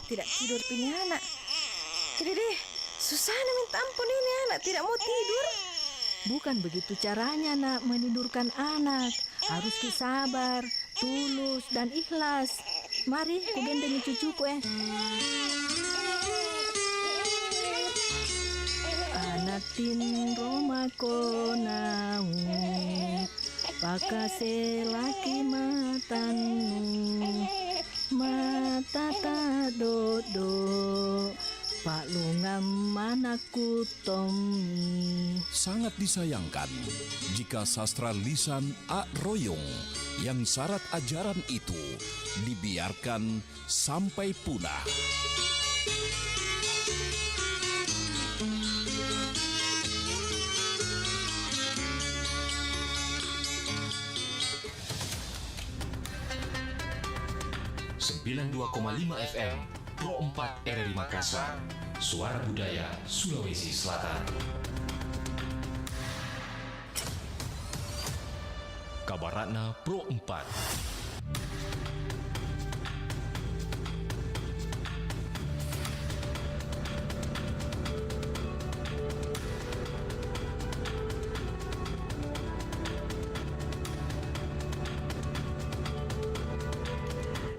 tidak tidur ini anak. Jadi deh, susah minta ampun ini anak tidak mau tidur. Bukan begitu caranya nak menidurkan anak. Harus sabar, tulus dan ikhlas. Mari ku gendeng cucuku Anatin Roma konau pakase laki matanu mata tadodo Pak Lungam manaku Tommy. Sangat disayangkan jika sastra lisan A. Royong yang syarat ajaran itu dibiarkan sampai punah. FM Pro 4 RRI Makassar, Suara Budaya Sulawesi Selatan. Kabaratna Pro 4.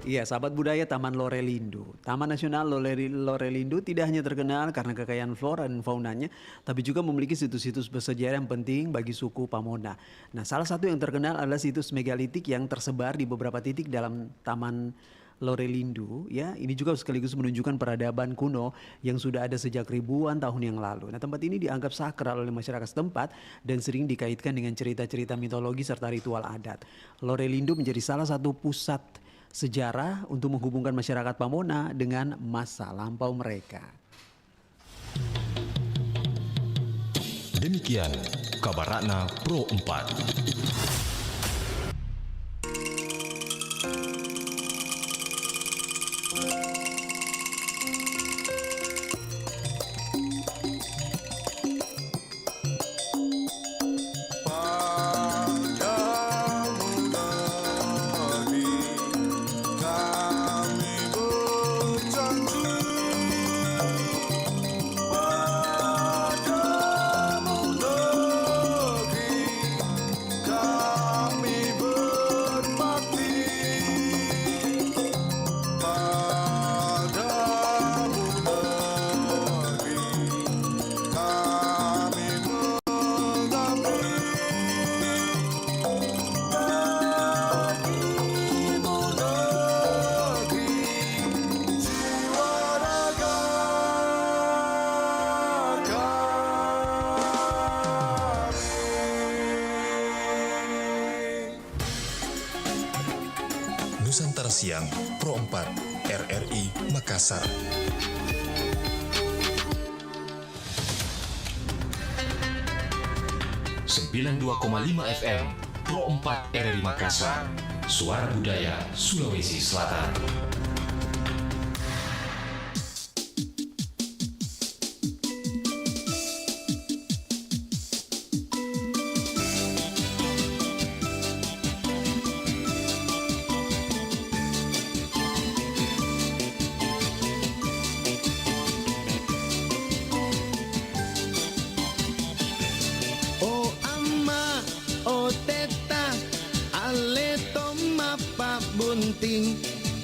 Iya, sahabat budaya Taman Lorelindo. Taman Nasional Lorelindo tidak hanya terkenal karena kekayaan flora dan faunanya, tapi juga memiliki situs-situs bersejarah yang penting bagi suku Pamona. Nah, salah satu yang terkenal adalah situs megalitik yang tersebar di beberapa titik dalam Taman Lorelindo. Ya, ini juga sekaligus menunjukkan peradaban kuno yang sudah ada sejak ribuan tahun yang lalu. Nah, tempat ini dianggap sakral oleh masyarakat setempat dan sering dikaitkan dengan cerita-cerita mitologi serta ritual adat. Lorelindo menjadi salah satu pusat sejarah untuk menghubungkan masyarakat Pamona dengan masa lampau mereka. Demikian Kabaratna Pro 4. Nusantara Siang Pro 4 RRI Makassar. FM Pro 4 RRI Makassar, Suara Budaya Sulawesi Selatan.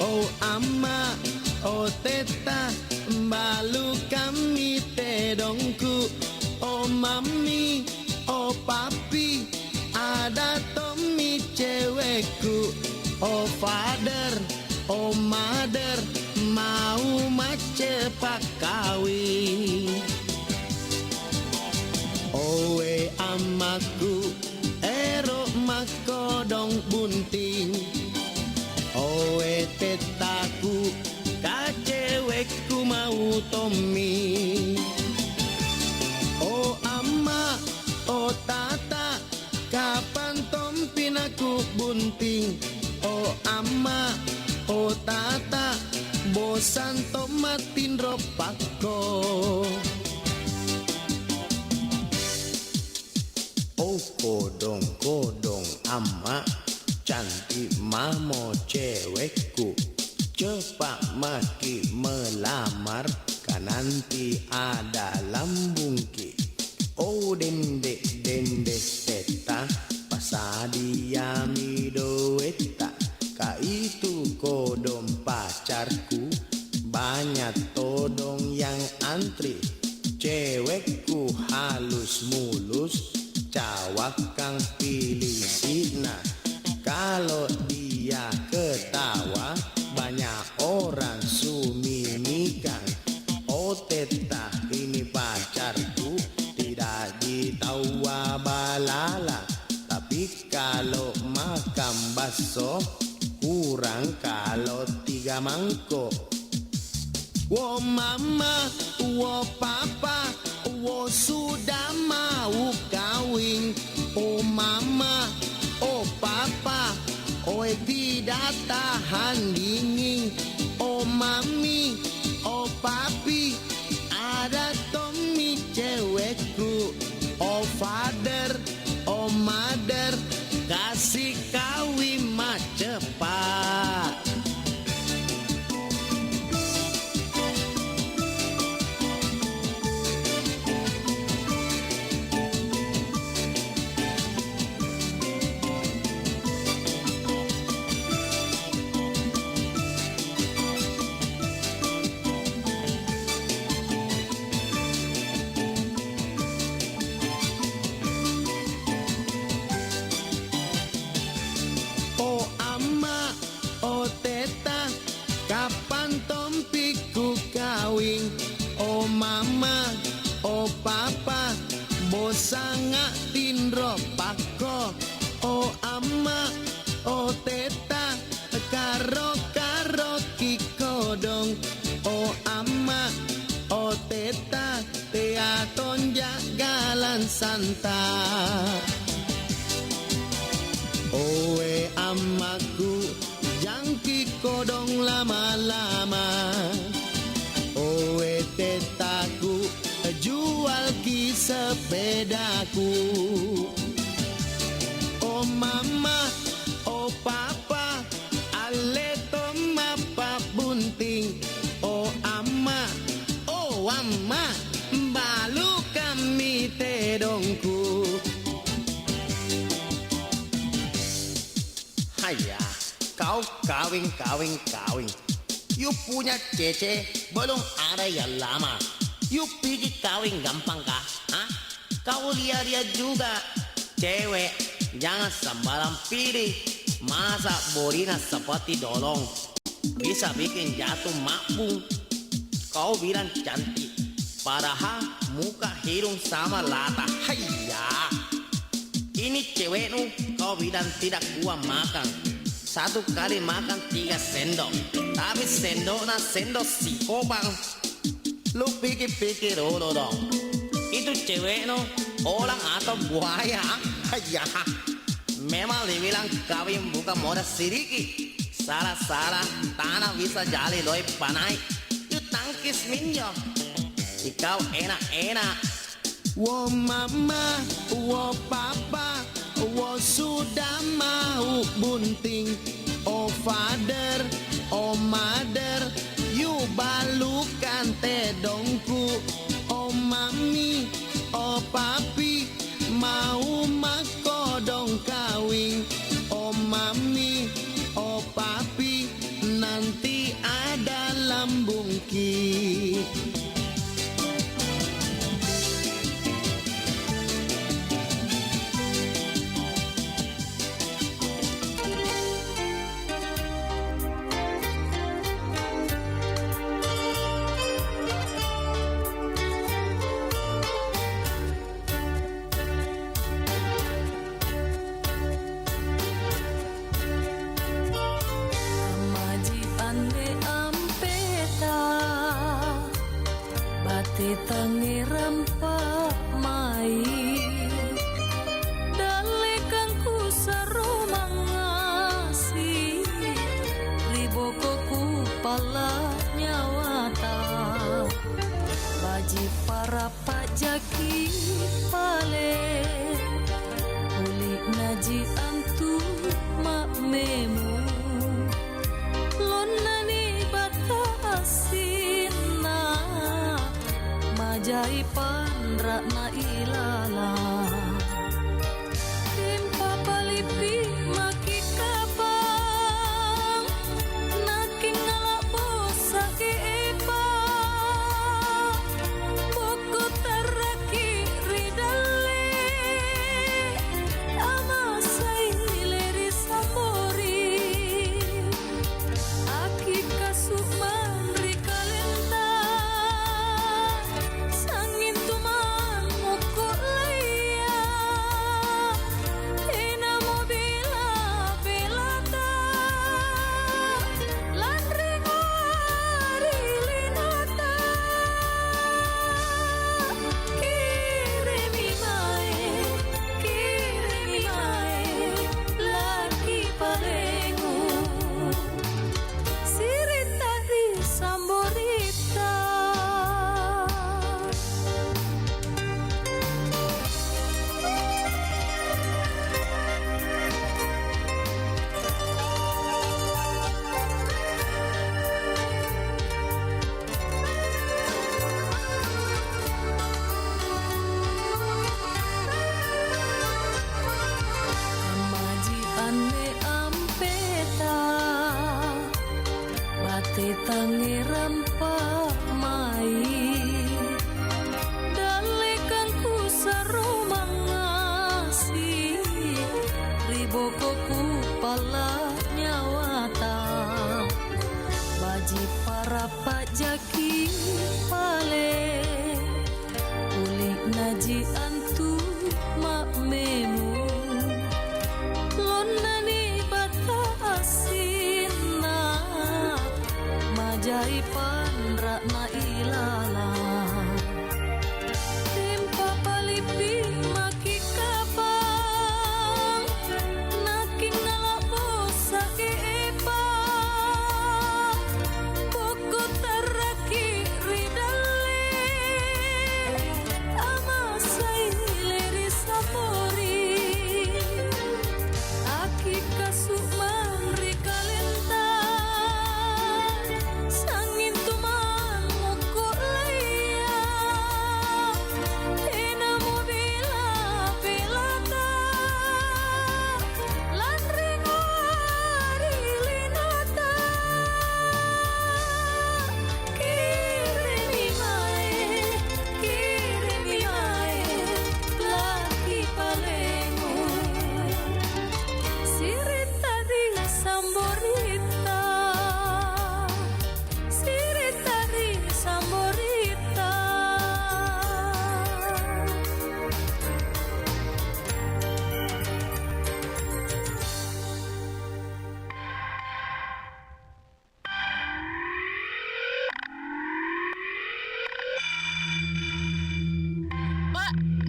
Oh ama, oh teta, balu kami tedongku. Oh mami, oh papi, ada Tommy cewekku. Oh father, oh mother, mau cepat kawin. Oh we amaku, ero makodong bunting. Owe tetaku, kacewekku mau Tommy. Oh ama, oh tata, kapan tompin aku bunting. Oh ama, oh tata, bosan tomatin ropako. Oh kodong ama, cantik mamo cewekku, cepat maki melahirkan. dende dende teta pasadia mi doeta. Ka itu kodong pacarku, banyak todong yang antri. Cewekku halus mulus, cawak kang pilih sina. Kalau dia ketawa, banyak orang suminikan. Oh teta ini pacarku, tidak ditawa balala. Tapi kalau makan bakso, kurang kalau 3 mangkok. Wo mama, wo papa, wo sudah mau kawin. Oh mama, oh papa, oh tidak tahan dingin. Oh mami, oh papi, ada Tommy cewekku. Oh father, oh mother, kasih kawin mah cepat. Oh ama, oh teta, kapan tompiku kawin? Oh mama, oh papa, bosan ngatin ropako. Oh ama, oh teta, karo kikodong. Oh ama, oh teta, teaton jagalan santa. Owe amaku, jangki kodong lama-lama. Owe tetaku, jual ki sepedaku. Oh mama, oh papa, ale tomapa bunting. Oh ama, balu kami tedongku. Haya, kau kawin. You punya cece belum ada yang lama. You pergi kawin gampang kah? Hah? Kau lihat juga cewek, jangan sembarang pilih. Masa borina seperti dolong, bisa bikin jatuh makbung. Kau bilang cantik, padahal muka hidung sama lata. Haya, ini cewekmu kau bilang tidak kuat makan. 1 kali makan 3 sendok, tapi sendoknya sendok si kopang. Lu pikir-pikir dulu dong, itu cewekmu orang atau buaya? Ya, memang dibilang kawin bukan modal sedikit. Salah-salah tanah bisa jali doi panai. Yuk tangkis minyo, kau enak-enak. Wo mama, wo papa, wo sudah mau bunting. Oh father, oh mother, you balukan tedongku. Oh mami, oh papi, mau makodong kawin. Oh mami, oh papi, nanti ada lambungki. Tangi rampak mai dalekan ku saromangasi riboko ku pala nyawata baji para pajaki pale ulik naji antu mak memu lonani batasina jaipan rakna ilala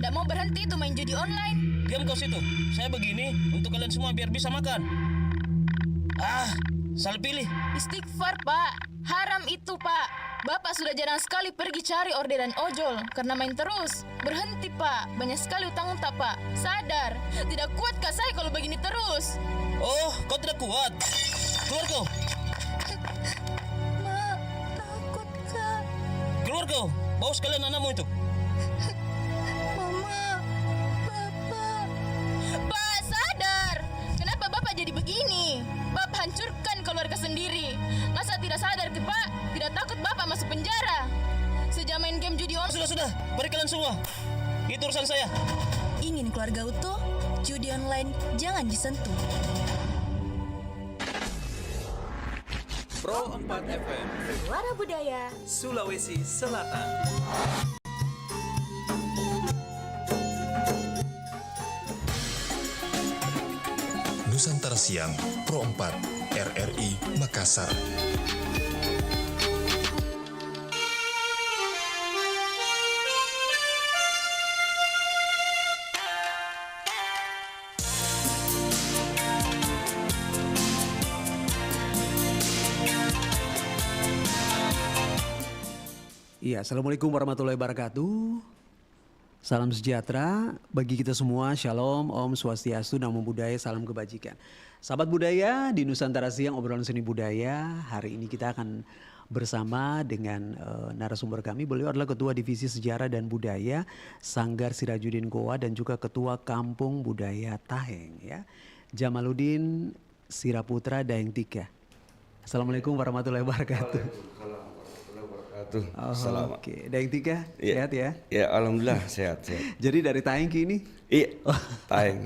Tidak mau berhenti itu main judi online. Diam kau situ. Saya begini untuk kalian semua biar bisa makan. Salah pilih. Istighfar, Pak. Haram itu, Pak. Bapak sudah jarang sekali pergi cari orderan ojol karena main terus. Berhenti, Pak. Banyak sekali utang tak, Pak. Sadar. Tidak kuat kak saya kalau begini terus. Oh, kau tidak kuat. Keluar kau. Ma, takut, Kak. Keluar kau. Bawa sekalian anakmu itu. Mama, Bapak. Pak, sadar. Kenapa Bapak jadi begini? Bapak hancurkan keluarga sendiri. Masa tidak sadar, Pak? Tidak takut Bapak masuk penjara? Sejak main game judi online. Sudah. Beri kalian semua. Itu urusan saya. Ingin keluarga utuh? Judi online jangan disentuh. Pro 4 FM Suara Budaya Sulawesi Selatan. Nusantara Siang Pro 4 RRI Makassar. Iya, Assalamualaikum warahmatullahi wabarakatuh. Salam sejahtera bagi kita semua. Shalom, Om Swastiastu, Namo Buddhaya, salam kebajikan. Sahabat budaya di Nusantara Siang obrolan seni budaya. Hari ini kita akan bersama dengan narasumber kami. Beliau adalah Ketua Divisi Sejarah dan Budaya Sanggar Sirajuddin Goa dan juga Ketua Kampung Budaya Taheng, ya. Jamaluddin Siraputra Daeng Tika. Assalamualaikum warahmatullahi wabarakatuh. Selamat. Oke, Daeng Tika, sehat ya? Ya, alhamdulillah sehat. Jadi dari Taheng ke ini? Iya, Taheng.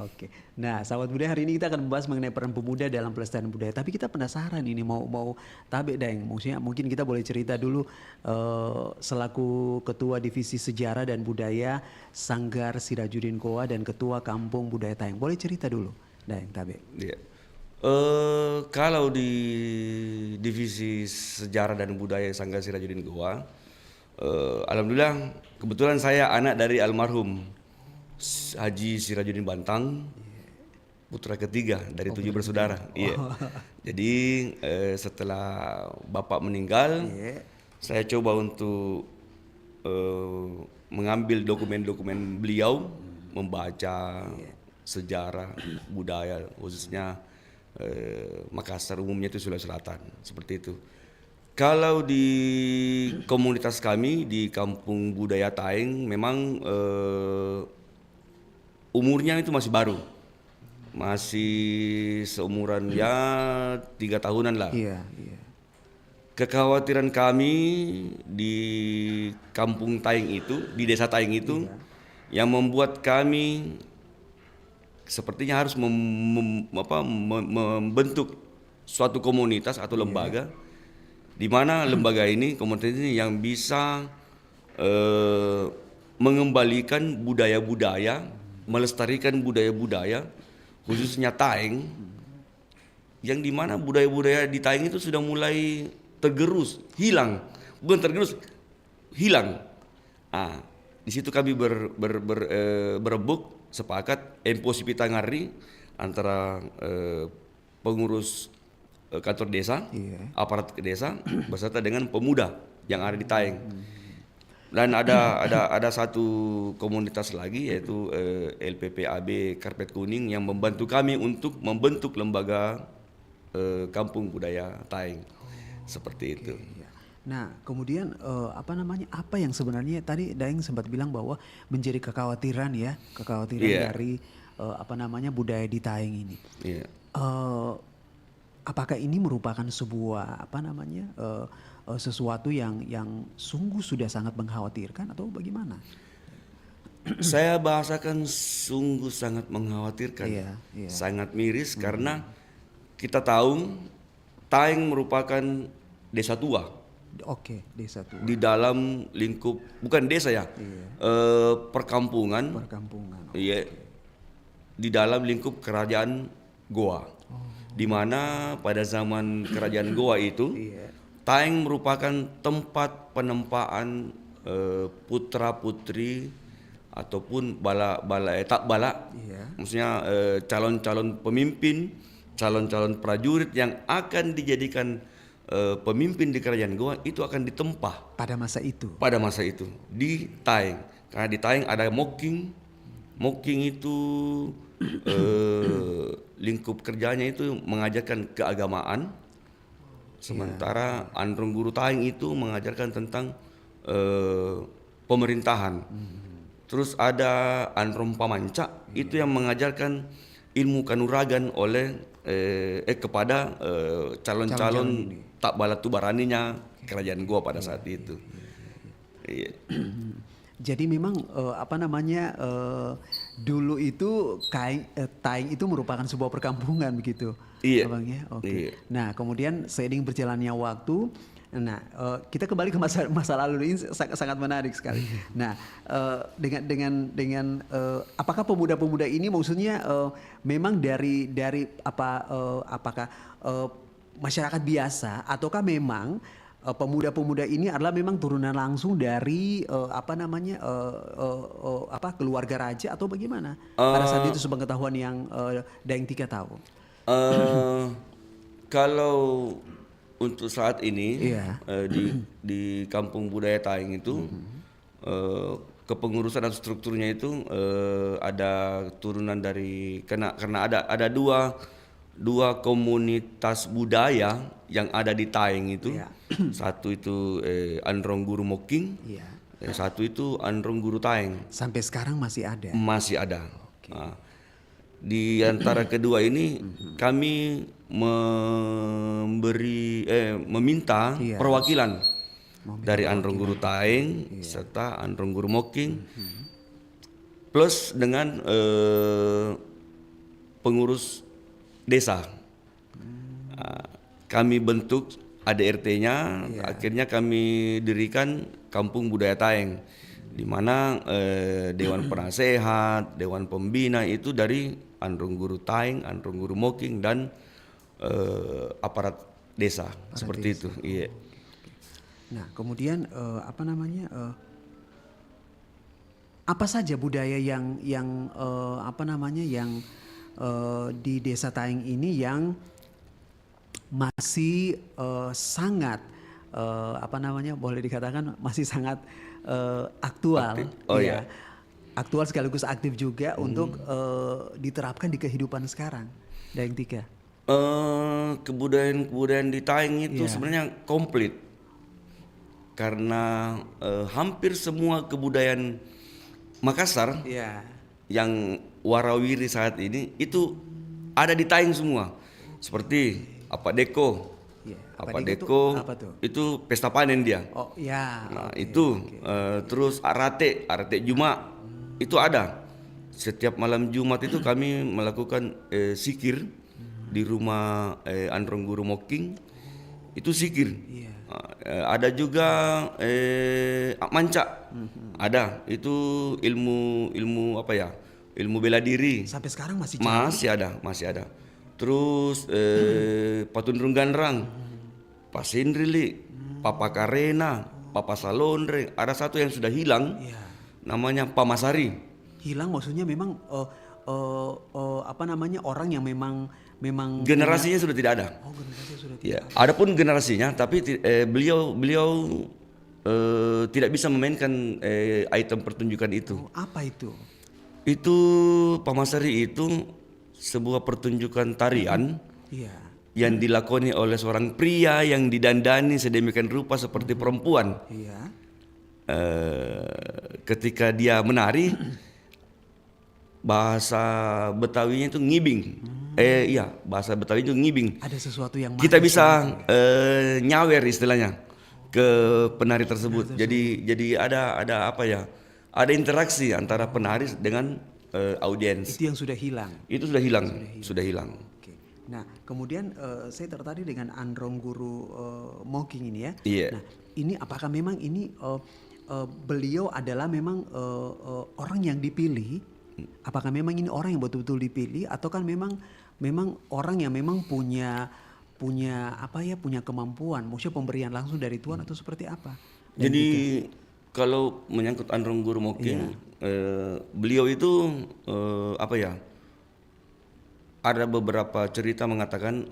Oke. Nah, sahabat budaya, hari ini kita akan membahas mengenai peran pemuda dalam pelestarian budaya. Tapi kita penasaran ini mau tabe Daeng. Maksudnya mungkin kita boleh cerita dulu selaku Ketua Divisi Sejarah dan Budaya Sanggar Sirajuddin Goa dan Ketua Kampung Budaya Taheng. Boleh cerita dulu, Daeng, tabe. Iya. Kalau di Divisi Sejarah dan Budaya Sanggar Sirajuddin Goa, alhamdulillah kebetulan saya anak dari almarhum Haji Sirajuddin Bantang, putra ketiga dari 7 bersaudara. Iya. Jadi setelah bapak meninggal, saya coba untuk mengambil dokumen-dokumen beliau, membaca sejarah budaya khususnya Makassar, umumnya itu Sulawesi Selatan, seperti itu. Kalau di komunitas kami di Kampung Budaya Taheng memang umurnya itu masih baru, masih seumuran ya 3 tahunan lah. Iya. Kekhawatiran kami di Kampung Taheng itu, di Desa Taheng itu, yang membuat kami sepertinya harus membentuk suatu komunitas atau lembaga, di mana lembaga ini, komunitas ini yang bisa mengembalikan budaya-budaya, melestarikan budaya-budaya, khususnya Taheng, yang di mana budaya-budaya di Taheng itu sudah mulai tergerus, hilang, bukan tergerus, hilang. Di situ kami berebut sepakat emposi pitangari antara pengurus kantor desa, aparat desa beserta dengan pemuda yang ada di Taheng. Dan ada satu komunitas lagi yaitu LPPAB Karpet Kuning yang membantu kami untuk membentuk lembaga Kampung Budaya Taheng. Seperti itu. Nah, kemudian apa yang sebenarnya tadi Daeng sempat bilang bahwa menjadi kekhawatiran dari budaya di Taheng ini. Apakah ini merupakan sebuah sesuatu yang sungguh sudah sangat mengkhawatirkan atau bagaimana? Saya bahasakan sungguh sangat mengkhawatirkan, sangat miris karena kita tahu Taheng merupakan desa tua. Oke, desa tua. Di dalam lingkup, bukan desa ya, perkampungan. Iya, di dalam lingkup kerajaan Goa. Di mana pada zaman kerajaan Goa itu, Taheng merupakan tempat penempaan putra-putri ataupun tak bala, maksudnya calon-calon pemimpin, calon-calon prajurit yang akan dijadikan pemimpin di kerajaan Goa itu akan ditempa pada masa itu. Pada masa itu di Taeng, karena di Taeng ada Moking. Moking itu lingkup kerjanya itu mengajarkan keagamaan, sementara Androng Guru Taeng itu mengajarkan tentang pemerintahan. Terus ada Androng Pamanca itu yang mengajarkan ilmu kanuragan oleh kepada calon-calon tak balatu baraninya kerajaan Goa pada saat itu. Iya. Jadi memang dulu itu Taeng itu merupakan sebuah perkampungan begitu, iya. Abang ya. Oke. Iya. Nah kemudian seiring berjalannya waktu, kita kembali ke masa lalu ini sangat menarik sekali. Nah dengan apakah pemuda-pemuda ini maksudnya memang dari apakah masyarakat biasa ataukah memang pemuda-pemuda ini adalah memang turunan langsung dari keluarga raja atau bagaimana? Pada saat itu sepengetahuan yang Daeng Tika tahu. Kalau untuk saat ini di Kampung Budaya Taeng itu kepengurusan atau strukturnya itu ada turunan dari karena ada dua komunitas budaya yang ada di Taeng itu. Satu itu Androng Guru Moking, satu itu Androng Guru Taeng. Sampai sekarang masih ada? Masih ada. Okay. Nah, di antara kedua ini kami meminta perwakilan dari Androng Guru Taeng serta Androng Guru Moking plus dengan pengurus desa. Kami bentuk ADRT-nya, akhirnya kami dirikan Kampung Budaya Taeng, di mana Dewan Penasehat, Dewan Pembina itu dari Androng Guru Taeng, Androng Guru Moking dan aparat desa seperti itu. Iya. Nah kemudian apa saja budaya yang di desa Taeng ini yang masih sangat boleh dikatakan masih sangat aktual, aktual sekaligus aktif juga untuk diterapkan di kehidupan sekarang, Daeng Tika? Kebudayaan di Taeng itu sebenarnya komplit karena hampir semua kebudayaan Makassar yang warawiri saat ini itu ada di Taeng semua, seperti Apa Deko. Apa Deko itu pesta panen dia. Oh ya. Nah itu terus Arate Juma itu ada. Setiap malam Jumat itu kami melakukan zikir di rumah Androng Guru Moking. Itu zikir. Ada juga manca. Ada. Itu ilmu ilmu bela diri. Sampai sekarang masih ada. Terus Patundrung Ganrang, Pasindrili, Papa Karena, Papa Salondre. Ada satu yang sudah hilang, namanya Pamasari. Hilang maksudnya memang orang yang memang generasinya sudah tidak ada. Oh, generasinya sudah tidak ada. Adapun generasinya, tapi beliau tidak bisa memainkan item pertunjukan itu. Oh, apa itu? Itu Pamasari itu sebuah pertunjukan tarian yang dilakoni oleh seorang pria yang didandani sedemikian rupa seperti perempuan. Ketika dia menari, bahasa Betawinya itu ngibing. Bahasa Betawi itu ngibing. Ada sesuatu yang kita bisa nyawer istilahnya ke penari tersebut. Jadi ada ada interaksi antara penari dengan audiens. Itu yang sudah hilang. Itu sudah hilang. Oke. Nah, kemudian saya tertarik dengan Androng Guru Moking ini ya. Iya. Nah, ini apakah memang ini beliau adalah memang orang yang dipilih? Apakah memang ini orang yang betul-betul dipilih atau kan memang orang yang memang punya kemampuan, maksudnya pemberian langsung dari Tuhan atau seperti apa? Jadi kalau menyangkut Androng Guru Moking, beliau itu apa ya? Ada beberapa cerita mengatakan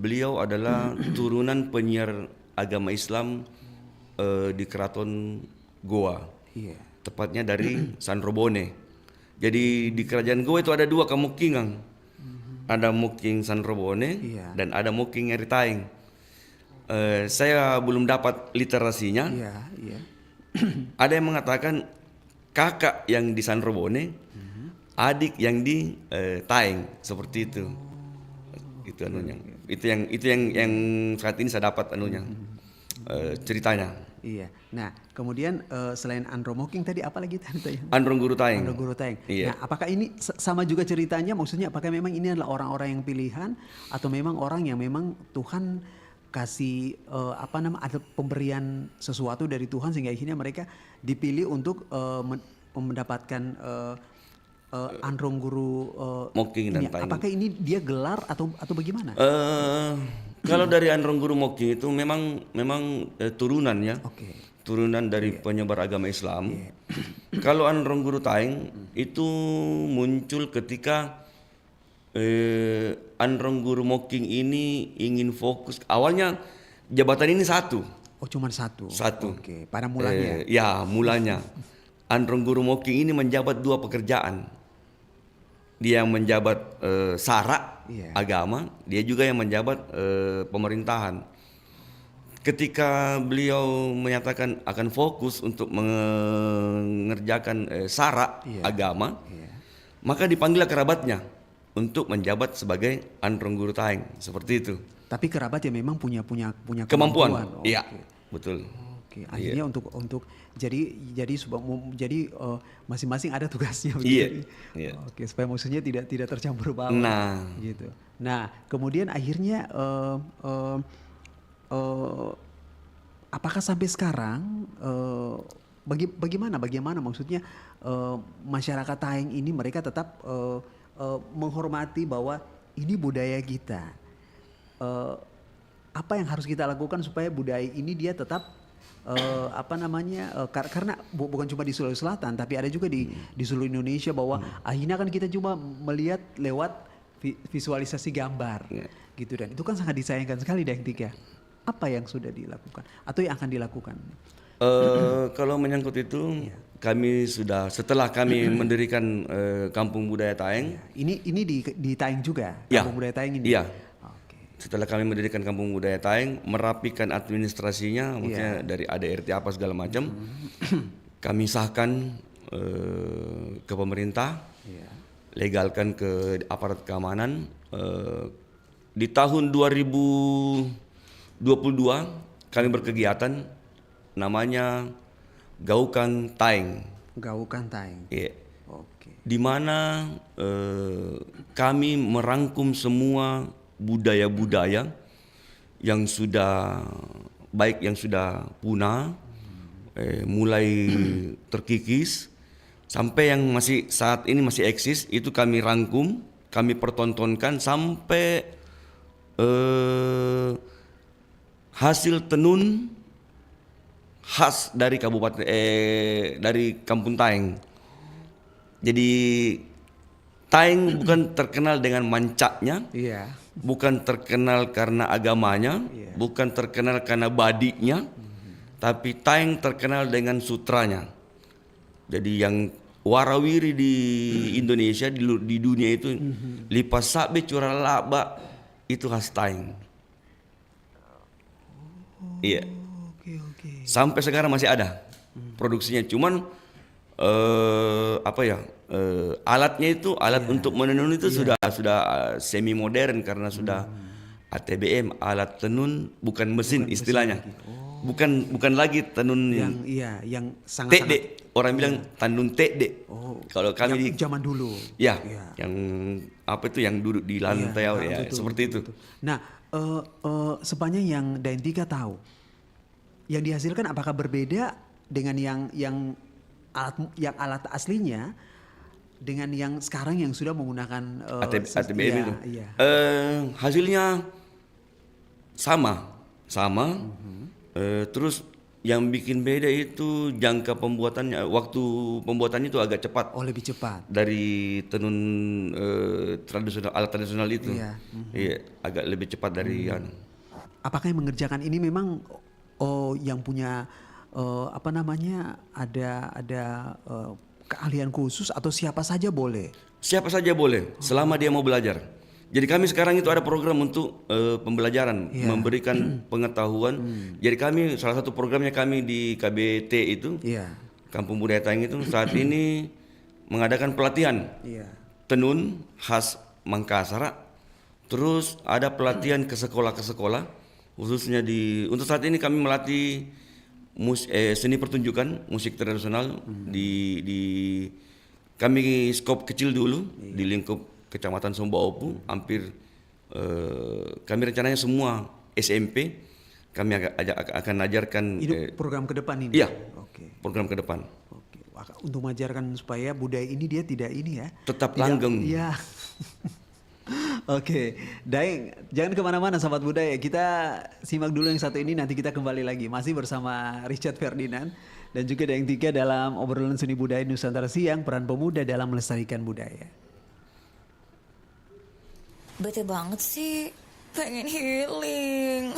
beliau adalah turunan penyiar agama Islam di Keraton Goa, tepatnya dari San Robone. Jadi di kerajaan Goa itu ada 2 kemukingan, ada muking San Robone dan ada muking Eri Taeng. Saya belum dapat literasinya. Ada yang mengatakan kakak yang di San Robone, adik yang di Taeng, seperti itu. Itu anunya. Itu yang saat ini saya dapat anunya. Ceritanya. Iya. Nah, kemudian selain Andro Moking tadi apa lagi tadi? Androng Guru Taeng. Andro Guru Taeng. Iya. Nah, apakah ini sama juga ceritanya? Maksudnya apakah memang ini adalah orang-orang yang pilihan atau memang orang yang memang Tuhan kasih ada pemberian sesuatu dari Tuhan sehingga akhirnya mereka dipilih untuk mendapatkan Androng Guru Moking dan Taeng. Apakah ini dia gelar atau bagaimana? Kalau dari Androng Guru Moking itu memang turunan ya. Turunan dari penyebar agama Islam. Kalau Androng Guru Taeng itu muncul ketika Androng Guru Moking ini ingin fokus. Awalnya jabatan ini satu. Oh, cuma satu. Satu. Oke, pada mulanya. Ya, mulanya. Androng Guru Moking ini menjabat 2 pekerjaan. Dia yang menjabat sara agama, dia juga yang menjabat pemerintahan. Ketika beliau menyatakan akan fokus untuk mengerjakan sara agama, maka dipanggil kerabatnya untuk menjabat sebagai Androng Guru Taeng, seperti itu. Tapi kerabat ya memang punya kemampuan. Iya, betul. Oke, akhirnya untuk jadi masing-masing ada tugasnya. Iya. Oke, supaya maksudnya tidak tercampur baur. Nah, gitu. Nah, kemudian akhirnya apakah sampai sekarang bagaimana maksudnya masyarakat Taeng ini mereka tetap menghormati bahwa ini budaya kita. Apa yang harus kita lakukan supaya budaya ini dia tetap karena bukan cuma di Sulawesi Selatan tapi ada juga di seluruh Indonesia bahwa akhirnya kan kita cuma melihat lewat visualisasi gambar gitu, dan itu kan sangat disayangkan sekali Dayang Tika. Apa yang sudah dilakukan atau yang akan dilakukan? Kalau menyangkut itu, kami sudah setelah kami mendirikan Kampung Budaya Taeng. Ini di Taeng juga, Kampung Budaya Taeng ini. Iya. Setelah kami mendirikan Kampung Budaya Taeng, merapikan administrasinya, maksudnya dari ADRT apa segala macam, kami sahkan ke pemerintah, legalkan ke aparat keamanan. Di tahun 2022 kami berkegiatan namanya Gaukan Taeng. Gaukan Taeng. Iya. Di mana kami merangkum semua budaya-budaya yang sudah baik yang sudah punah, mulai terkikis sampai yang masih saat ini masih eksis, itu kami rangkum, kami pertontonkan sampai hasil tenun khas dari kabupaten dari Kampung Taeng. Jadi Taeng bukan terkenal dengan mancaknya, bukan terkenal karena agamanya, bukan terkenal karena badiknya, tapi Taeng terkenal dengan sutranya. Jadi yang warawiri di Indonesia, di dunia itu, lipas sabe curah laba, itu khas Taeng. Iya. Sampai sekarang masih ada produksinya, cuman alatnya itu untuk menenun itu sudah semi modern karena sudah ATBM, alat tenun bukan mesin istilahnya. Bukan lagi tenun yang sangat tede. Orang bilang tenun tede. Kalau kami di zaman dulu. Ya, yang yang duduk di lantai betul, seperti itu. Betul. Nah, sepanjang yang Dayang Tika tahu, yang dihasilkan apakah berbeda dengan yang alat aslinya dengan yang sekarang yang sudah menggunakan ATBM itu? Hasilnya sama. Terus Yang bikin beda itu jangka pembuatannya, waktu pembuatannya itu agak cepat. Oh, lebih cepat Dari tenun tradisional, alat tradisional itu. Iya. Iya, agak lebih cepat dari anu. Apakah yang mengerjakan ini memang yang punya apa namanya ada keahlian khusus atau siapa saja boleh? Siapa saja boleh, selama dia mau belajar. Jadi kami sekarang itu ada program untuk pembelajaran, memberikan pengetahuan. Jadi kami salah satu programnya kami di KBT itu, Kampung Budaya Taeng itu saat ini mengadakan pelatihan tenun khas Mangkasar. Terus ada pelatihan ke sekolah, khususnya untuk saat ini kami melatih seni pertunjukan musik tradisional di kami skop kecil dulu di lingkup Kecamatan Sombaopu, hampir kami rencananya semua SMP kami akan ajarkan. Ini program ke depan ini? Iya, program ke depan. Untuk mengajarkan supaya budaya ini dia tidak ini ya. Tetap langgeng. Iya. Oke, Daeng, jangan kemana-mana sahabat budaya. Kita simak dulu yang satu ini, nanti kita kembali lagi. Masih bersama Richard Ferdinand dan juga Daeng Tika dalam obrolan seni budaya Nusantara Siang, peran pemuda dalam melestarikan budaya. Bete banget sih, pengen healing.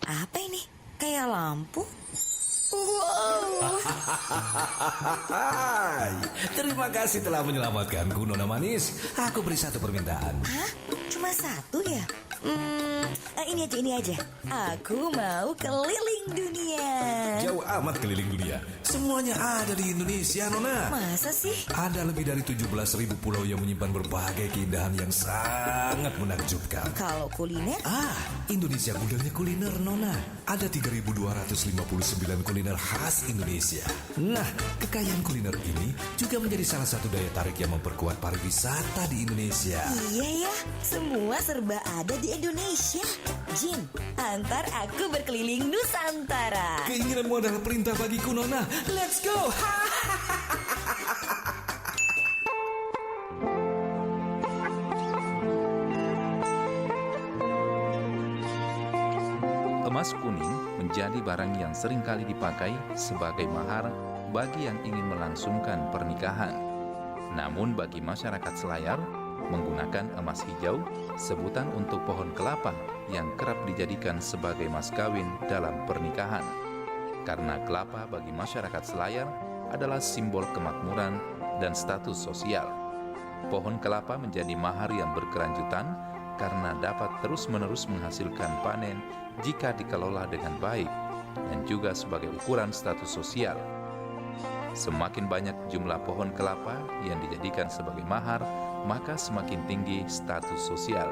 Apa ini? Kayak lampu? Wow. Terima kasih telah menyelamatkanku, Nona Manis. Aku beri satu permintaan. Hah? Cuma satu ya? Ini aja. Aku mau keliling dunia. Jauh amat keliling dunia. Semuanya ada di Indonesia, Nona. Masa sih? Ada lebih dari 17.000 pulau yang menyimpan berbagai keindahan yang sangat menakjubkan. Kalau kuliner? Indonesia gudangnya kuliner, Nona. Ada 3.259 kuliner khas Indonesia. Nah, kekayaan kuliner ini juga menjadi salah satu daya tarik yang memperkuat pariwisata di Indonesia. Iya ya, semua serba ada di Indonesia. Jin, antar aku berkeliling Nusantara. Keinginanmu adalah perintah bagiku, Nona. Let's go! Emas kuning menjadi barang yang seringkali dipakai sebagai mahar bagi yang ingin melangsungkan pernikahan. Namun bagi masyarakat Selayar, menggunakan emas hijau, sebutan untuk pohon kelapa yang kerap dijadikan sebagai mas kawin dalam pernikahan. Karena kelapa bagi masyarakat Selayar adalah simbol kemakmuran dan status sosial. Pohon kelapa menjadi mahar yang berkelanjutan karena dapat terus-menerus menghasilkan panen jika dikelola dengan baik dan juga sebagai ukuran status sosial. Semakin banyak jumlah pohon kelapa yang dijadikan sebagai mahar, maka semakin tinggi status sosial.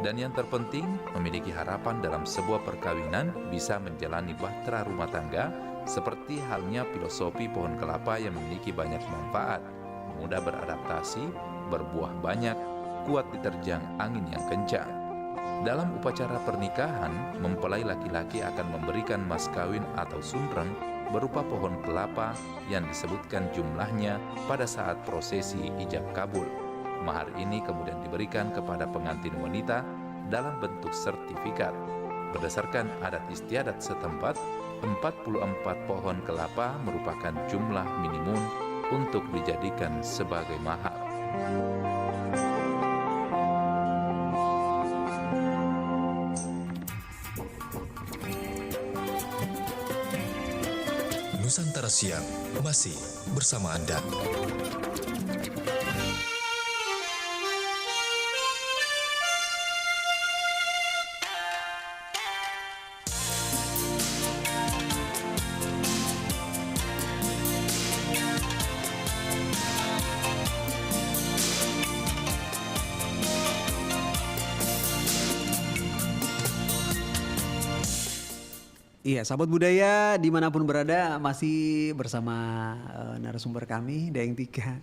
Dan yang terpenting, memiliki harapan dalam sebuah perkawinan bisa menjalani bahtera rumah tangga, seperti halnya filosofi pohon kelapa yang memiliki banyak manfaat, mudah beradaptasi, berbuah banyak, kuat diterjang angin yang kencang. Dalam upacara pernikahan, mempelai laki-laki akan memberikan mas kawin atau sumreng berupa pohon kelapa yang disebutkan jumlahnya pada saat prosesi ijab kabul. Mahar ini kemudian diberikan kepada pengantin wanita dalam bentuk sertifikat. Berdasarkan adat istiadat setempat, 44 pohon kelapa merupakan jumlah minimum untuk dijadikan sebagai mahar. Nusantara Siang masih bersama Anda. Iya, sahabat budaya dimanapun berada masih bersama narasumber kami, Daeng Tika.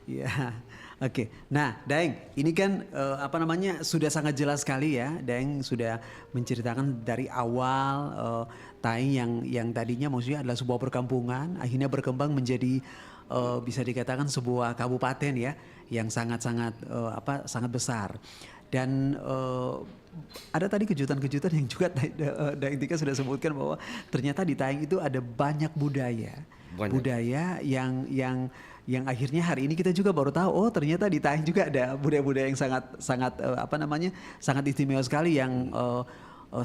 Iya, oke. Nah, Daeng, ini kan sudah sangat jelas sekali ya. Daeng sudah menceritakan dari awal Taeng yang tadinya maksudnya adalah sebuah perkampungan, akhirnya berkembang menjadi bisa dikatakan sebuah kabupaten ya, yang sangat besar. Dan ada tadi kejutan-kejutan yang juga Daeng Tika sudah sebutkan bahwa ternyata di Taeng itu ada banyak budaya. Budaya yang akhirnya hari ini kita juga baru tahu, oh ternyata di Taeng juga ada budaya-budaya yang sangat istimewa sekali yang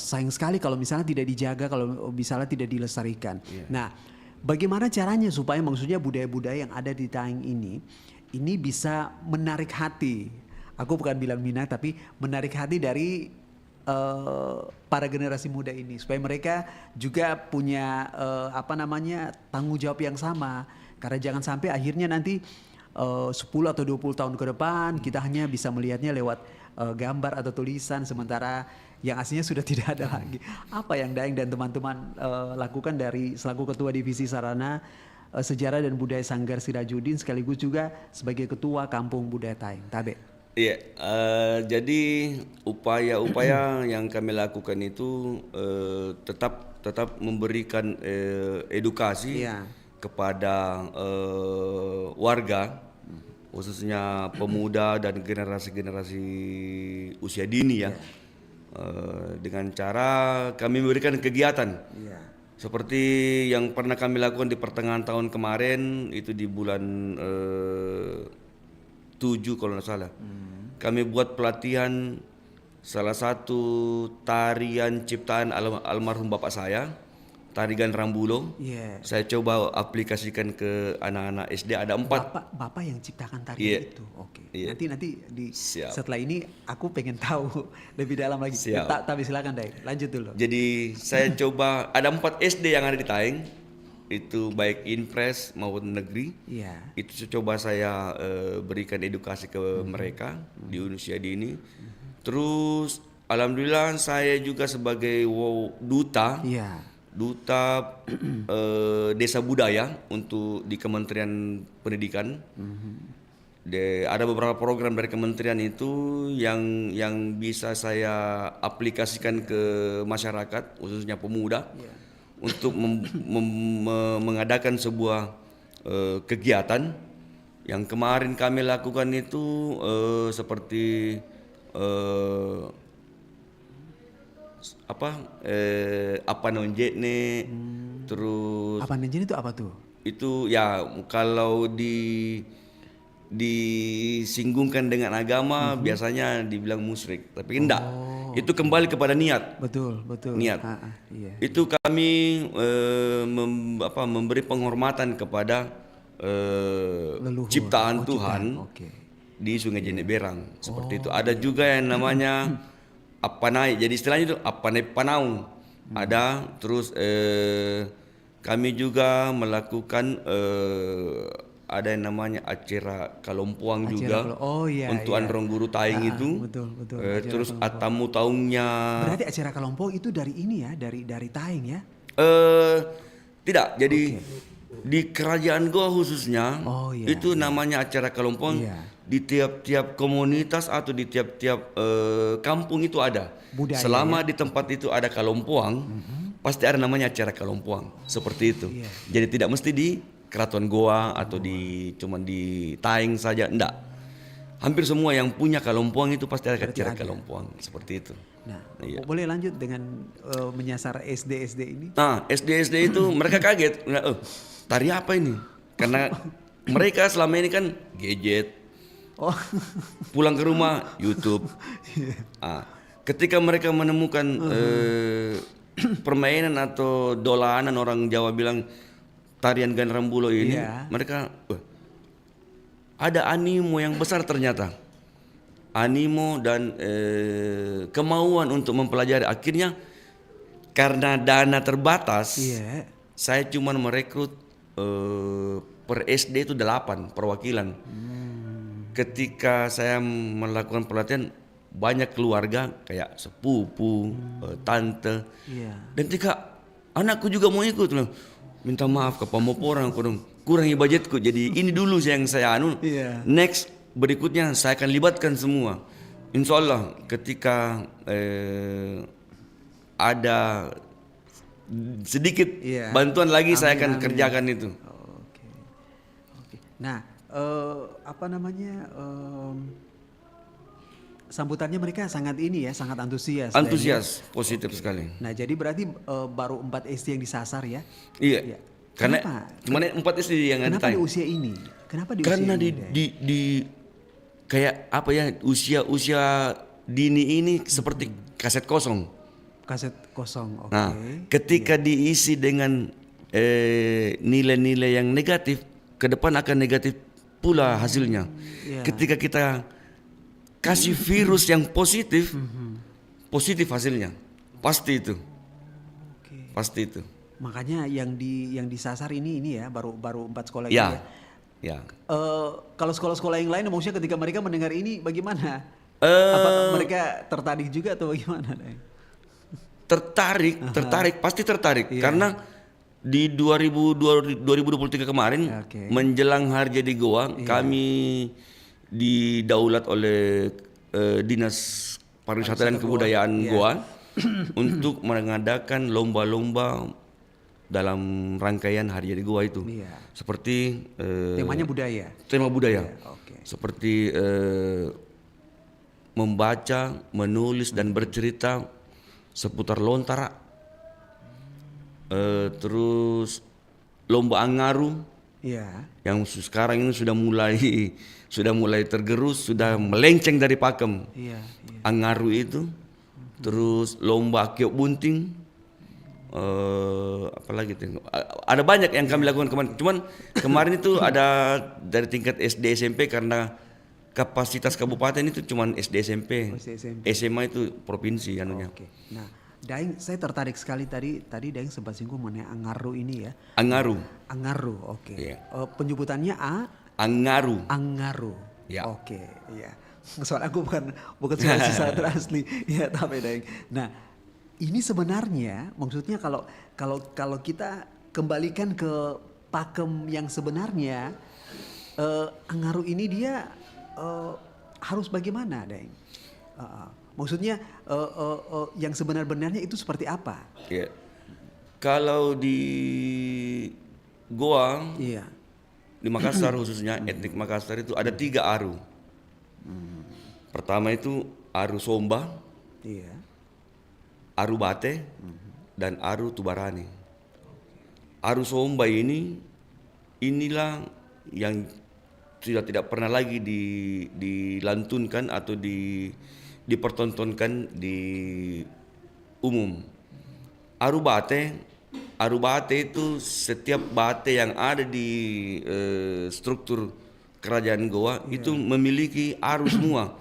sayang sekali kalau misalnya tidak dijaga, kalau misalnya tidak dilestarikan. Nah, bagaimana caranya supaya maksudnya budaya-budaya yang ada di Taeng ini bisa menarik hati. Aku bukan bilang minat, tapi menarik hati dari para generasi muda ini supaya mereka juga punya tanggung jawab yang sama. Karena jangan sampai akhirnya nanti 10 atau 20 tahun ke depan kita hanya bisa melihatnya lewat gambar atau tulisan, sementara yang aslinya sudah tidak ada lagi. Apa yang Daeng dan teman-teman lakukan dari selaku Ketua Divisi Sarana Sejarah dan Budaya Sanggar Sirajudin sekaligus juga sebagai Ketua Kampung Budaya Taeng, Tabe? Iya, jadi upaya-upaya yang kami lakukan itu tetap memberikan edukasi kepada warga, khususnya pemuda dan generasi-generasi usia dini ya, dengan cara kami memberikan kegiatan seperti yang pernah kami lakukan di pertengahan tahun kemarin, itu di bulan 7 kalau tidak salah. Kami buat pelatihan salah satu tarian ciptaan almarhum bapak saya, tarian Rambulo. Saya coba aplikasikan ke anak-anak SD, ada 4. Bapak yang ciptakan tarian itu. Oke. Nanti setelah ini aku pengen tahu lebih dalam lagi. Tapi silakan Daeng, lanjut dulu. Jadi saya coba, ada 4 SD yang ada di Taeng, itu baik impres maupun negeri. Itu coba saya berikan edukasi ke mereka di usia dini. Terus alhamdulillah saya juga sebagai duta desa budaya untuk di Kementerian Pendidikan. Ada beberapa program dari kementerian itu yang bisa saya aplikasikan ke masyarakat, khususnya pemuda, untuk mengadakan sebuah kegiatan. Yang kemarin kami lakukan itu seperti apa nonjekne, terus apa nonjekne itu apa tuh? Itu ya kalau disinggungkan dengan agama biasanya dibilang musyrik, tapi enggak. Itu kembali kepada niat. Betul. Niat. Itu kami memberi penghormatan kepada ciptaan Tuhan di Sungai Jeneberang, seperti itu. Ada juga yang namanya Apanai, jadi istilahnya itu Apanai Panaung. Ada, terus kami juga melakukan ada yang namanya acara Kalompuang juga untuk Androng Guru Taeng itu. Betul. Terus Atamu Taungnya. Berarti acara Kalompuang itu dari ini ya, dari Taeng ya? Tidak, jadi di kerajaan Goa khususnya itu namanya acara Kalompuang. Di tiap-tiap komunitas atau di tiap-tiap kampung itu ada. Budaya, selama di tempat itu ada Kalompuang, pasti ada namanya acara Kalompuang, seperti itu. Jadi tidak mesti di Keraton Goa atau cuman di Taeng saja, enggak. Hampir semua yang punya Kalompuang itu pasti ada acara Kalompuang, seperti itu. Nah, boleh lanjut dengan menyasar SD ini? Nah, SD itu mereka kaget, tari apa ini? Karena mereka selama ini kan gadget. Pulang ke rumah YouTube. Ketika mereka menemukan permainan atau dolanan, orang Jawa bilang tarian Gan Rambulo ini, mereka ada animo yang besar ternyata. Animo dan kemauan untuk mempelajari. Akhirnya karena dana terbatas, saya cuma merekrut per SD itu 8 perwakilan. Ketika saya melakukan pelatihan, banyak keluarga kayak sepupu, tante, dan ketika anakku juga mau ikut, minta maaf ke pemoporan, kurangi budgetku, jadi ini dulu yang saya next berikutnya saya akan libatkan semua. Insya Allah ketika ada sedikit bantuan lagi, saya akan kerjakan itu. Nah, sambutannya mereka sangat ini ya, sangat antusias. Antusias, positif sekali. Nah, jadi berarti baru 4 SD yang disasar ya? Iya. Karena cuma 4 SD yang kenapa ditanya. di usia ini? Kenapa di Karena usia di, ini? di kayak apa ya, usia dini ini seperti kaset kosong. Kaset kosong, oke. Nah, ketika diisi dengan nilai-nilai yang negatif, ke depan akan negatif pula hasilnya. Ketika kita kasih virus yang positif, positif hasilnya. Pasti itu. Pasti itu. Makanya yang disasar ini ya, baru 4 sekolah ini Ya. ya. Ya. Kalau sekolah-sekolah yang lain, maksudnya ketika mereka mendengar ini bagaimana? Apakah mereka tertarik juga atau bagaimana? Tertarik, pasti tertarik. Karena di 2023 kemarin, menjelang hari jadi Goa, kami didaulat oleh Dinas Pariwisata dan Kebudayaan Goa untuk mengadakan lomba-lomba dalam rangkaian Hari Jadi Goa itu. Seperti temanya budaya. Tema budaya. Seperti membaca, menulis dan bercerita seputar lontara. Terus lomba angaru. Yang sekarang ini sudah mulai tergerus, sudah melenceng dari pakem. Angaru itu. Terus lomba kiok bunting. Apalagi tuh, ada banyak yang kami lakukan kemarin. Cuman kemarin itu ada dari tingkat SD SMP karena kapasitas kabupaten itu cuman SD SMP. SMA itu provinsi anunya. Nah, Daeng, saya tertarik sekali tadi Daeng sempat singgung mengenai angaru ini ya. Angaru, oke. Penyebutannya Angaru. Ya. Oke, iya. Soalnya aku bukan Sulawesi Selatan asli. Ya, tapi Daeng. Nah, ini sebenarnya maksudnya kalau kita kembalikan ke pakem yang sebenarnya, angaru ini dia harus bagaimana, Daeng? Maksudnya yang sebenar-benarnya itu seperti apa? Ya. Kalau di Goa, di Makassar khususnya etnik Makassar itu ada 3 aru. Pertama itu aru Somba, aru Bate, dan aru Tubarani. Aru Somba inilah yang sudah tidak pernah lagi dilantunkan atau dipertontonkan di umum. Aru Bate itu setiap bate yang ada di struktur kerajaan Goa itu memiliki aru semua.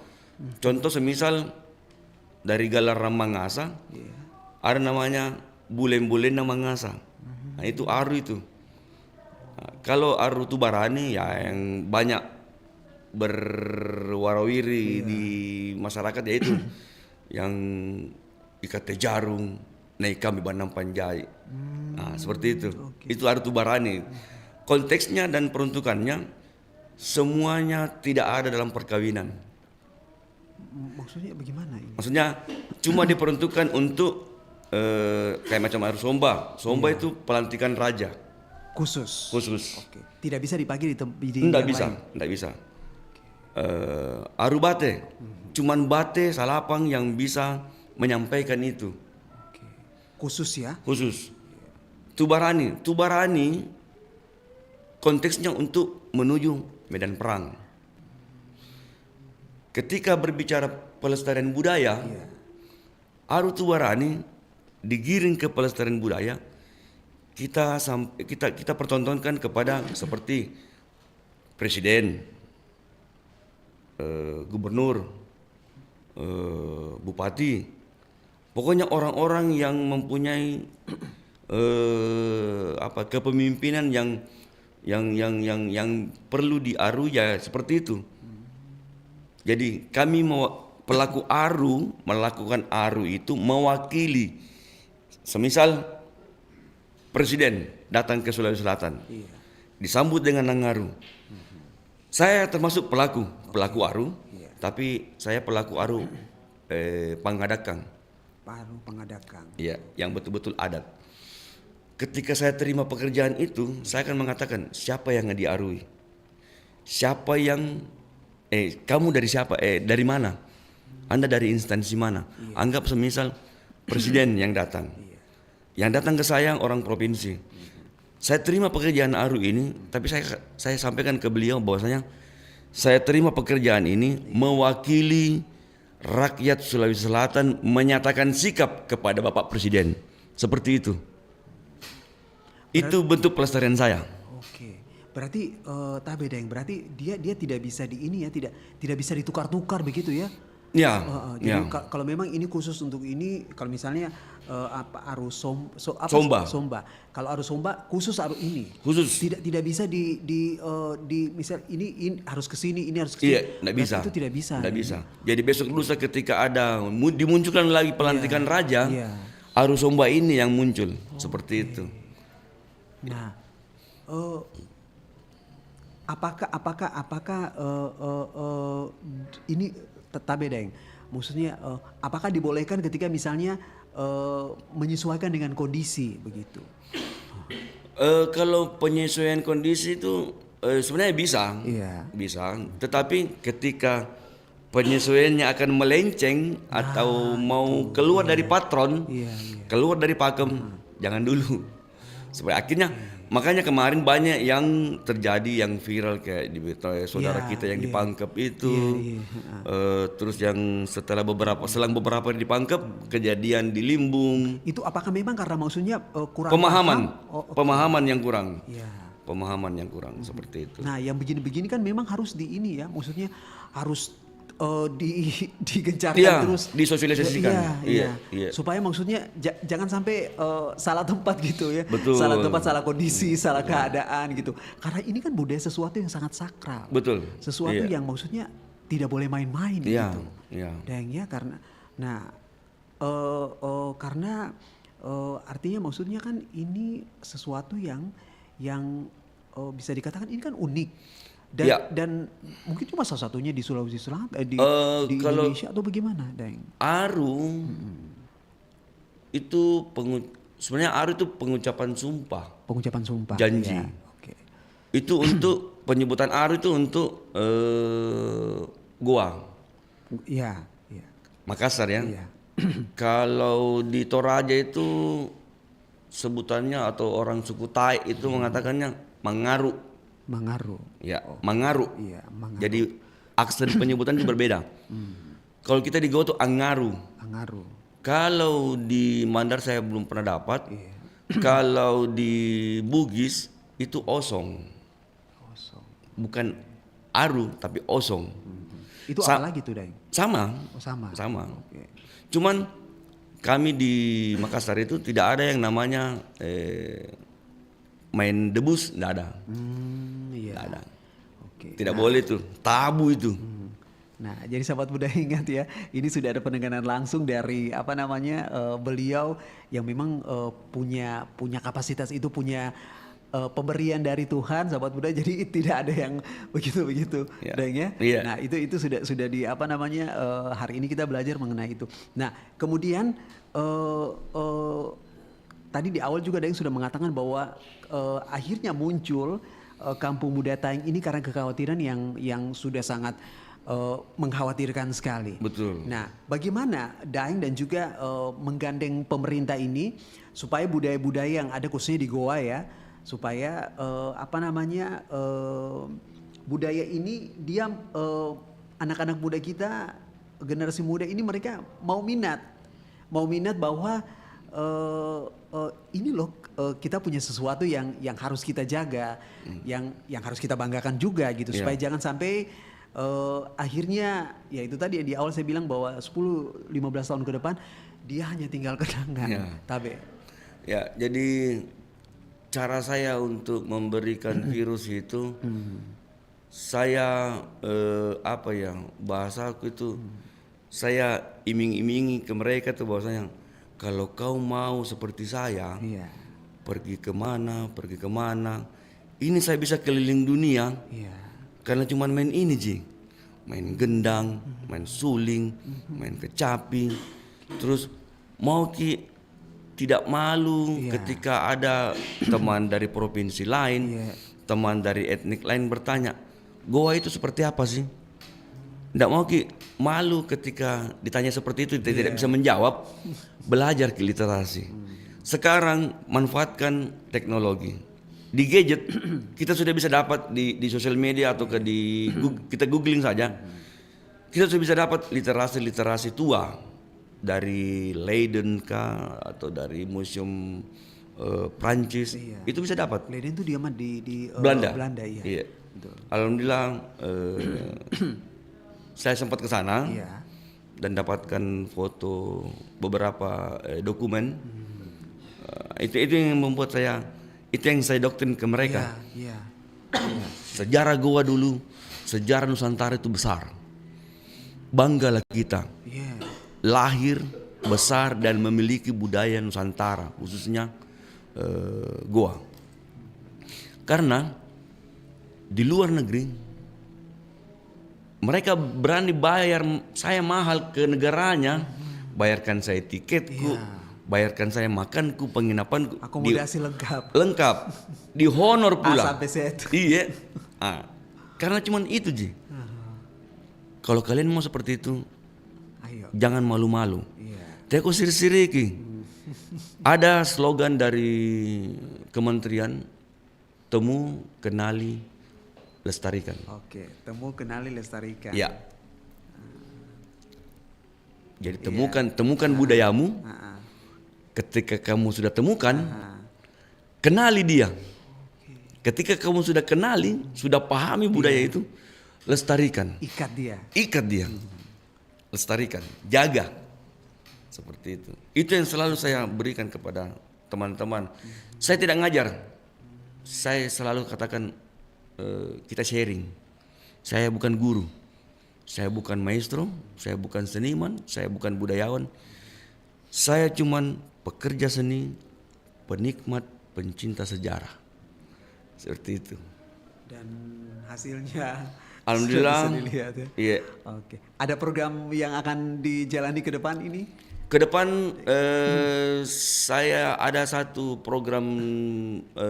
Contoh semisal dari Galaram Mangasa ada namanya Bulen-Bulen Mangasa. Nah, itu aru itu. Nah, kalau aru Tubarani ya yang banyak berwarawiri di masyarakat yaitu yang ikat jarung, naik kami Banam Panjai. Nah, seperti itu. Itu aru Tubarani. Konteksnya dan peruntukannya semuanya tidak ada dalam perkawinan. Maksudnya bagaimana ini? Maksudnya cuma diperuntukkan untuk kayak macam aru Somba. Somba itu pelantikan raja. Khusus. Oke. Tidak bisa dipakai di Enggak yang bisa, lain? enggak bisa. Aru Bate, cuman Bate Salapang yang bisa menyampaikan itu. Khusus ya? Khusus. Tubarani konteksnya untuk menuju medan perang. Ketika berbicara pelestarian budaya, aru Tubarani digiring ke pelestarian budaya, kita pertontonkan kepada seperti presiden, gubernur, bupati, pokoknya orang-orang yang mempunyai kepemimpinan yang perlu diaru ya seperti itu. Jadi kami pelaku aru melakukan aru itu mewakili, semisal presiden datang ke Sulawesi Selatan, disambut dengan angaru. Saya termasuk pelaku aru, tapi saya pelaku aru Pangadakang. Aru Pangadakang. Iya, yang betul-betul adat. Ketika saya terima pekerjaan itu, saya akan mengatakan siapa yang diarui, siapa yang kamu dari siapa? Dari mana? Anda dari instansi mana? Anggap semisal presiden yang datang. Yang datang ke saya orang provinsi. Saya terima pekerjaan ARU ini, tapi saya sampaikan ke beliau bahwasanya saya terima pekerjaan ini mewakili rakyat Sulawesi Selatan menyatakan sikap kepada Bapak Presiden. Seperti itu. Itu bentuk pelestarian saya. Oke. Berarti Tabe Daeng, berarti dia tidak bisa di ini ya, tidak bisa ditukar-tukar begitu ya? Ya. Jadi kalau memang ini khusus untuk ini, kalau misalnya arus somba. Kalau arus somba khusus arus ini. Khusus. Tidak bisa di misal ini harus ke sini, ini harus ke sini. Iya, tidak bisa. Itu tidak bisa. Tidak bisa. Jadi besok lusa ketika ada dimunculkan lagi pelantikan raja, arus somba ini yang muncul seperti itu. Nah, apakah ini Tabe Daeng, maksudnya apakah dibolehkan ketika misalnya menyesuaikan dengan kondisi begitu? Kalau penyesuaian kondisi itu sebenarnya bisa. Tetapi ketika penyesuaiannya akan melenceng atau mau keluar dari patron, keluar dari pakem, jangan dulu. Seperti akhirnya. Makanya kemarin banyak yang terjadi yang viral kayak di saudara kita yang dipangkep itu, terus yang selang beberapa dipangkep kejadian di Limbung. Itu apakah memang karena maksudnya kurang pemahaman yang kurang, pemahaman yang kurang seperti itu. Nah yang begini-begini kan memang harus di ini ya, maksudnya harus digencarkan terus, disosialisasikan, supaya maksudnya jangan sampai salah tempat gitu ya. Betul. Salah tempat, salah kondisi, salah keadaan gitu. Karena ini kan budaya sesuatu yang sangat sakral. Betul. Sesuatu yang maksudnya tidak boleh main-main gitu. Dan ya karena artinya maksudnya kan ini sesuatu yang bisa dikatakan ini kan unik. Dan mungkin cuma salah satunya di Sulawesi Selatan, di Indonesia atau bagaimana, Daeng? Aru itu sebenarnya Aru itu pengucapan sumpah. Pengucapan sumpah. Janji. Ya, itu untuk penyebutan Aru itu untuk Goa. Iya. Makassar ya. Kalau di Toraja itu sebutannya atau orang suku Tai itu mengatakannya Mangaru. Ya, Mangaru. Jadi aksen penyebutan itu berbeda. Kalau kita di Goa itu Angaru. Kalau di Mandar saya belum pernah dapat. Kalau di Bugis itu Osong. Bukan Aru tapi Osong. Itu apa lagi tuh, Daeng? Sama. Sama. Cuman kami di Makassar itu tidak ada yang namanya main debus, tidak ada. Tidak ada. Tidak boleh tuh, tabu itu. Nah, jadi sahabat budaya ingat ya, ini sudah ada pendengaran langsung dari beliau yang memang punya kapasitas itu, punya pemberian dari Tuhan, sahabat budaya. Jadi tidak ada yang begitu Daeng ya. Nah, itu sudah di hari ini kita belajar mengenai itu. Nah, kemudian tadi di awal juga Daeng sudah mengatakan bahwa akhirnya muncul Kampung Budaya Taeng ini karena kekhawatiran yang sudah sangat mengkhawatirkan sekali. Betul. Nah, bagaimana Daeng dan juga menggandeng pemerintah ini supaya budaya-budaya yang ada khususnya di Goa ya, supaya budaya ini dia anak-anak muda kita, generasi muda ini mereka mau minat bahwa ini loh kita punya sesuatu yang harus kita jaga, yang harus kita banggakan juga gitu, supaya jangan sampai akhirnya ya itu tadi di awal saya bilang bahwa 10-15 tahun ke depan dia hanya tinggal kenangan. Tabe. Ya, jadi cara saya untuk memberikan virus itu saya bahasa aku itu saya iming-imingi ke mereka tuh bahwasanya kalau kau mau seperti saya, pergi kemana, ini saya bisa keliling dunia, karena cuma main ini main gendang, main suling, main kecapi, terus mau tidak malu ketika ada teman dari provinsi lain, teman dari etnik lain bertanya, Goa itu seperti apa sih? Tidak mau malu ketika ditanya seperti itu, tidak bisa menjawab. Belajar ke literasi. Sekarang manfaatkan teknologi. Di gadget kita sudah bisa dapat di sosial media atau kita googling saja. Kita sudah bisa dapat literasi tua dari Leiden kah atau dari museum Prancis. Itu bisa dapat. Leiden itu dia di Belanda. Iya. Iya. Alhamdulillah saya sempat ke sana dan dapatkan foto beberapa dokumen. Itu yang membuat saya, itu yang saya doktrin ke mereka. Sejarah Goa dulu, sejarah Nusantara itu besar. Banggalah kita lahir, besar dan memiliki budaya Nusantara, khususnya Goa. Karena di luar negeri mereka berani bayar saya mahal ke negaranya, bayarkan saya tiketku, bayarkan saya makanku, penginapanku, akomodasi lengkap, dihonor pula. Sampai set. Iya. Karena cuman itu Ji. Kalau kalian mau seperti itu, jangan malu-malu. Teko siri-siriki. Ada slogan dari kementerian, temu, kenali, lestarikan. Oke, temu, kenali, lestarikan. Ya. Jadi temukan budayamu. Ketika kamu sudah temukan, kenali dia. Ketika kamu sudah kenali, sudah pahami budaya itu, lestarikan. Ikat dia. Lestarikan, jaga. Seperti itu. Itu yang selalu saya berikan kepada teman-teman. Saya tidak ngajar. Saya selalu katakan kita sharing. Saya bukan guru. Saya bukan maestro, saya bukan seniman, saya bukan budayawan. Saya cuman pekerja seni, penikmat, pencinta sejarah. Seperti itu. Dan hasilnya alhamdulillah bisa dilihat ya. Iya. Oke. Ada program yang akan dijalani ke depan ini? Ke depan saya ada satu program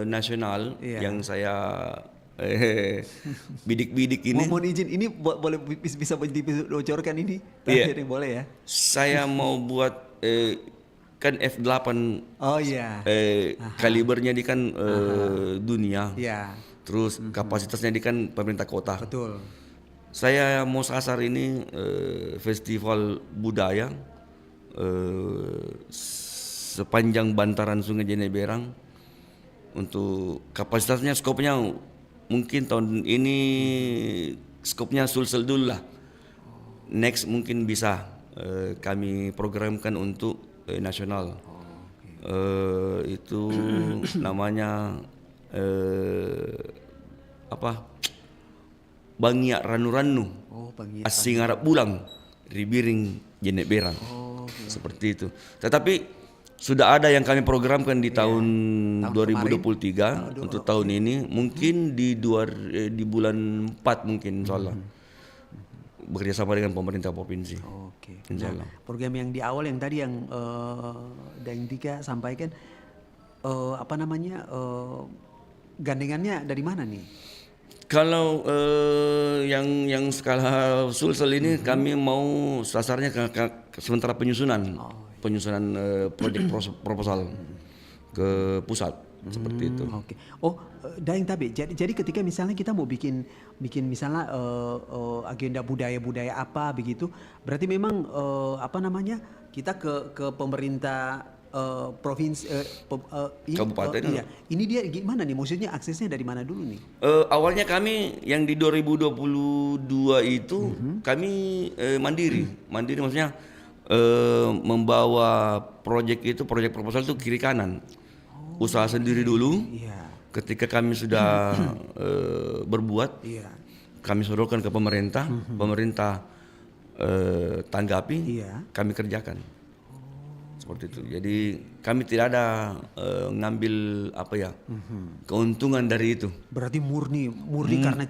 nasional yang saya bidik-bidik ini. Mohon izin, ini boleh bisa dibocorkan ini? Iya. Boleh ya? Saya mau buat kan F8. Oh iya. Kalibernya di kan dunia. Iya. Terus kapasitasnya di kan pemerintah kota. Betul. Saya mau sasar ini festival budaya sepanjang bantaran Sungai Jeneberang. Untuk kapasitasnya, skopnya mungkin tahun ini skopnya Sulsel dulu lah. Next mungkin bisa kami programkan untuk nasional. Itu namanya Bangiak Ranu-Ranu. Asing Arab Bulang Ribiring Jeneberang. Seperti itu. Tetapi sudah ada yang kami programkan di tahun 2023 untuk tahun ini, mungkin di bulan 4 mungkin insyaallah. Bekerja sama dengan pemerintah provinsi. Insyaallah. Program yang di awal yang tadi yang Dang Tika sampaikan gandengannya dari mana nih? Kalau yang skala Sulsel ini kami mau sasarnya ke sementara penyusunan proyek proposal ke pusat seperti itu. Oke. Oh, Daeng Tabe. Jadi ketika misalnya kita mau bikin misalnya agenda budaya apa begitu, berarti memang kita ke pemerintah provinsi kabupaten. Iya. Ini dia gimana nih? Maksudnya aksesnya dari mana dulu nih? Awalnya kami yang di 2022 itu kami mandiri maksudnya membawa proyek proposal itu kiri kanan. Usaha sendiri dulu. Ketika kami sudah berbuat, kami sodorkan ke pemerintah, pemerintah tanggapi, kami kerjakan. Seperti itu. Jadi kami tidak ada ngambil keuntungan dari itu. Berarti murni karena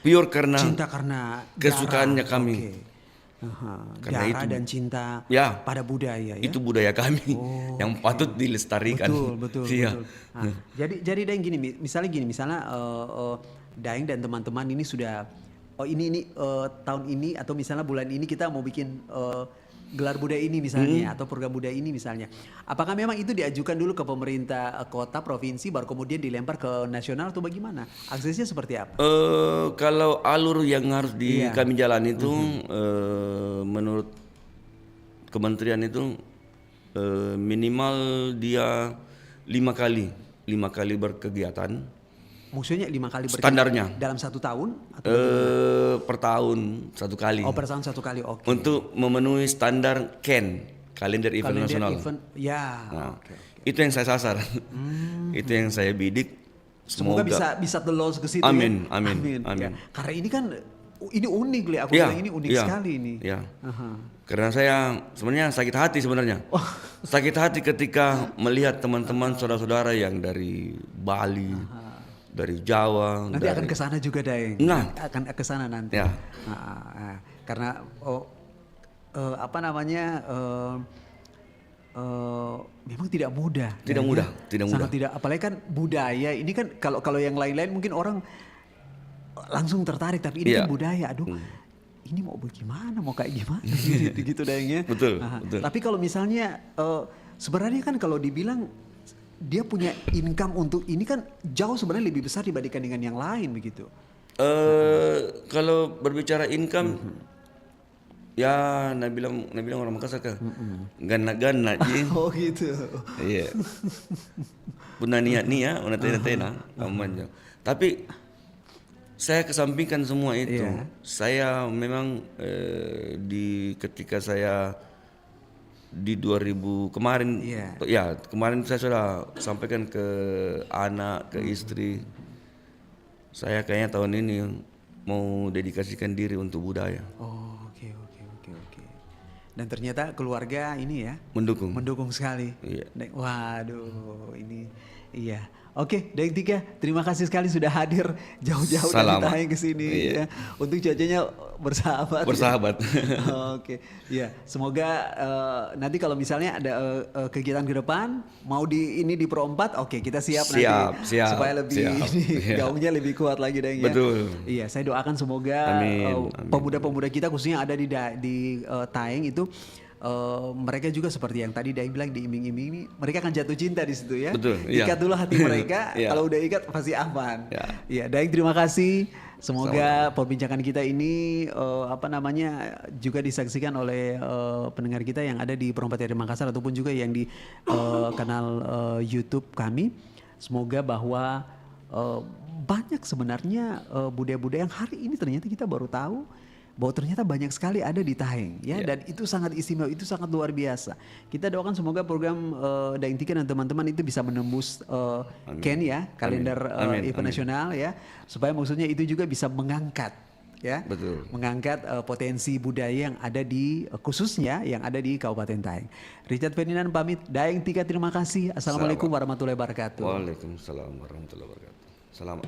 pure karena cinta karena kesukaannya darah. kami. Karena darah dan cinta pada budaya ya. Itu budaya kami yang patut dilestarikan. Betul. Jadi Daeng misalnya Daeng dan teman-teman ini sudah oh ini tahun ini atau misalnya bulan ini kita mau bikin gelar budaya ini misalnya atau program budaya ini misalnya. Apakah memang itu diajukan dulu ke pemerintah kota, provinsi, baru kemudian dilempar ke nasional atau bagaimana? Aksesnya seperti apa? Kalau alur yang harus kami jalani itu menurut kementerian itu minimal dia 5 kali berkegiatan. Maksudnya 5 kali standarnya dalam 1 tahun? Atau per tahun 1 kali. Oh, per tahun 1 kali, oke. Untuk memenuhi standar KEN, kalender event nasional. Ya. Nah, itu yang saya sasar, itu yang saya bidik. Semoga bisa telos ke situ. Amin, ya. amin. Ya. Karena ini kan ini unik, aku bilang ini unik sekali ini. Ya. Karena saya sebenarnya sakit hati sebenarnya. Sakit hati ketika melihat teman-teman saudara-saudara yang dari Bali. Dari Jawa. Nanti akan ke sana juga, Daeng. Nah, akan ke sana nanti. Ya. Karena apa namanya? Memang tidak mudah. Tidak mudah. Sangat tidak. Apalagi kan budaya ini kan kalau yang lain-lain mungkin orang langsung tertarik, tapi ini kan budaya. Aduh. Ini mau bagaimana? Mau kayak gimana? gitu Daeng ya. Betul. Tapi kalau misalnya sebenarnya kan kalau dibilang dia punya income untuk ini kan jauh sebenarnya lebih besar dibandingkan dengan yang lain begitu. Kalau berbicara income, ya Nabi bilang orang Makassar kan, gana-gana. Oh gitu. Iya. Puna niat ya, puna tena, aman. Tapi saya kesampingkan semua itu. Saya memang ketika saya di 2000 kemarin, kemarin saya sudah sampaikan ke anak, ke istri, saya kayaknya tahun ini mau dedikasikan diri untuk budaya. Oh, oke. Dan ternyata keluarga ini ya mendukung sekali. Iya. Waduh, ini iya. Oke, Daeng Tika, terima kasih sekali sudah hadir jauh-jauh dari Taheng ke sini ya. Untuk cuacanya bersahabat. Oke. Ya, semoga nanti kalau misalnya ada kegiatan ke depan mau di Pro 4, oke, kita siap nanti supaya lebih gaungnya lebih kuat lagi, Daeng ya. Betul. Iya, saya doakan semoga pemuda-pemuda kita khususnya ada di Taheng itu mereka juga seperti yang tadi Daeng bilang diiming-iming ini, mereka akan jatuh cinta di situ ya. Betul. Ikat dulu hati mereka, kalau udah ikat pasti aman. Ya, Daeng terima kasih. Semoga perbincangan kita ini juga disaksikan oleh pendengar kita yang ada di Pro 4 RRI Makassar ataupun juga yang di kanal YouTube kami. Semoga bahwa banyak sebenarnya budaya-budaya yang hari ini ternyata kita baru tahu bahwa ternyata banyak sekali ada di Taheng ya, dan itu sangat istimewa, itu sangat luar biasa. Kita doakan semoga program Daeng Tika dan teman-teman itu bisa menembus KEN ya, kalender event nasional ya, supaya maksudnya itu juga bisa mengangkat ya, mengangkat potensi budaya yang ada di khususnya yang ada di Kabupaten Taheng. Richard Ferdinand pamit, Daeng Tika terima kasih. Assalamualaikum warahmatullahi wabarakatuh. Waalaikumsalam warahmatullahi wabarakatuh. Selamat.